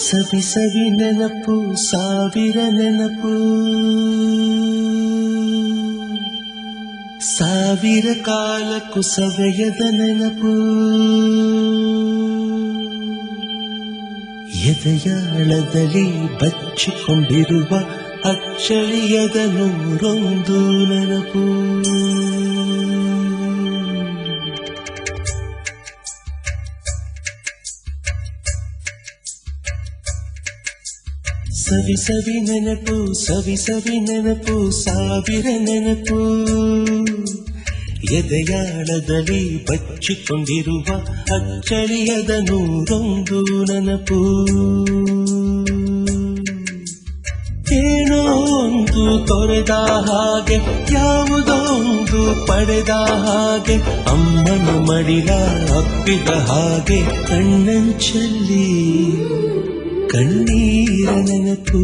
ಸವಿ ಸವಿ ನೆನಪು ಸಾವಿರ ನೆನಪು ಸಾವಿರ ಕಾಲಕ್ಕೂ ಸವೆಯದ ನೆನಪು ಎದೆಯಾಳದಲ್ಲಿ ಬಚ್ಚಿಕೊಂಡಿರುವ ಅಚ್ಚಳಿಯದ ನೂರೊಂದು ನೆನಪು ಸವಿ ಸವಿ ನೆನಪು ಸವಿ ಸವಿ ನೆನಪು ಸಾವಿರ ನೆನಪು ಎದೆಯಾಳದಲ್ಲಿ ಬಚ್ಚಿಕೊಂಡಿರುವ ಅಚ್ಚಳಿಯದ ನೂರೊಂದು ನೆನಪು ಏನೋ ಒಂದು ತೊರೆದ ಹಾಗೆ ಯಾವುದೋ ಒಂದು ಪಡೆದ ಹಾಗೆ ಅಮ್ಮನ ಮಡಿಲ ಅಪ್ಪಿದ ಹಾಗೆ ಕಣ್ಣಂಚಲ್ಲಿ ಕಣ್ಣೀರ ನೆನಪು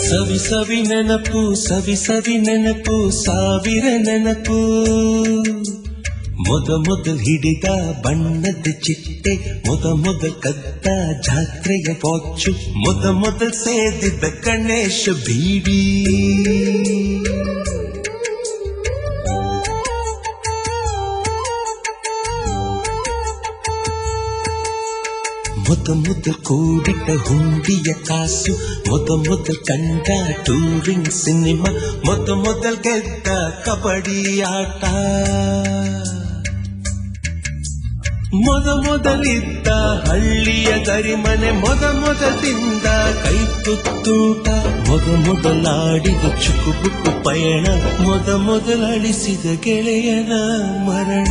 ಸವಿ ಸವಿ ನೆನಪು ಸವಿ ಸವಿ ನೆನಪು ಸಾವಿರ ನೆನಪು ಮೊದಲು ಹಿಡಿದ ಬಣ್ಣದ ಚಿಟ್ಟೆ ಮೊದಲು ಕದ್ದ ಜಾತ್ರೆಯ ವಾಚು ಮೊದಲು ಸೇದಿದ್ದ ಗಣೇಶ ಬೀಡಿ ಮೊದಲು ಕೂಡಿಟ್ಟ ಹುಂಡಿಯ ಕಾಸು ಮೊದಲು ಕಂಡ ಟೂರಿಂಗ್ ಸಿನಿಮಾ ಮೊದಲು ಗೆದ್ದ ಕಬಡ್ಡಿ ಆಟ ಮೊದಲಿದ್ದ ಹಳ್ಳಿಯ ಗರಿಮನೆ ಮೊದಲಿಂದ ಕೈ ತುತ್ತೂಟ ಮೊದಲಾಡಿದ ಚುಕುಬುಕು ಪಯಣ ಮೊದಲಳಿಸಿದ ಗೆಳೆಯನ ಮರಣ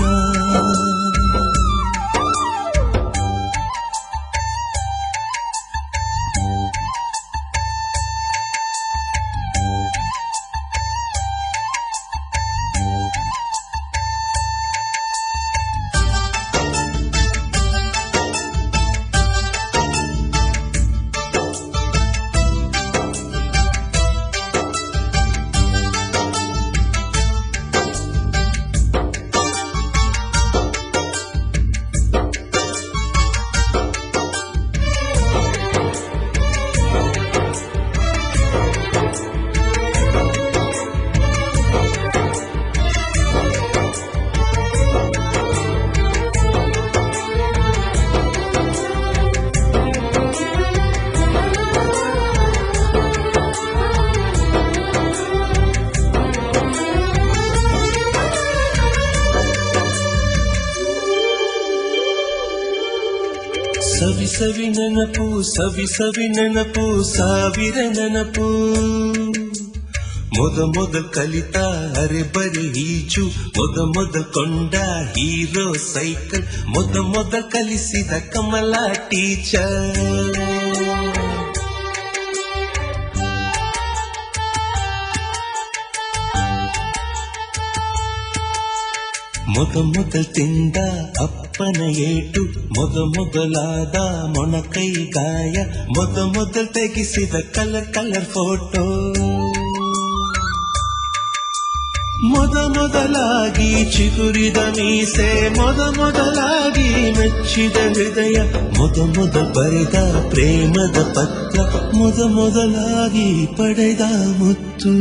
ಸವಿ ಸವಿ ನೆನಪು ಸವಿ ಸವಿ ನೆನಪು ಸಾವಿರ ನೆನಪು ಮೊದಲು ಕಲಿತ ಅರೆಬರಿ ಈಜು ಮೊದಲು ಕೊಂಡ ಹೀರೋ ಸೈಕಲ್ ಮೊದಲು ಕಲಿಸಿದ ಕಮಲ ಟೀಚರ್ ಮೊದಲು ತಿಂದ ಅಪ್ಪನ ಏಟು ಮೊದಲಾದ ಮೊಣಕೈ ಗಾಯ ಮೊದಲು ತೆಗೆಸಿದ ಕಲರ್ ಫೋಟೋ ಮೊದಲಾಗಿ ಚಿಗುರಿದ ಮೀಸೆ ಮೊದಲಾಗಿ ಮೆಚ್ಚಿದ ಹೃದಯ ಮೊದಲು ಬರೆದ ಪ್ರೇಮದ ಪತ್ರ ಮೊದಲಾಗಿ ಪಡೆದ ಮುತ್ತು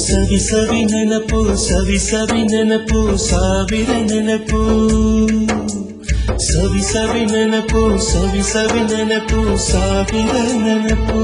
ಸವಿ ಸವಿ ನೆನಪು ಸವಿ ಸವಿ ನೆನಪು ಸಾವಿರ ನೆನಪು ಸವಿ ಸವಿ ನೆನಪು ಸವಿ ಸವಿ ನೆನಪು ಸಾವಿರ ನೆನಪು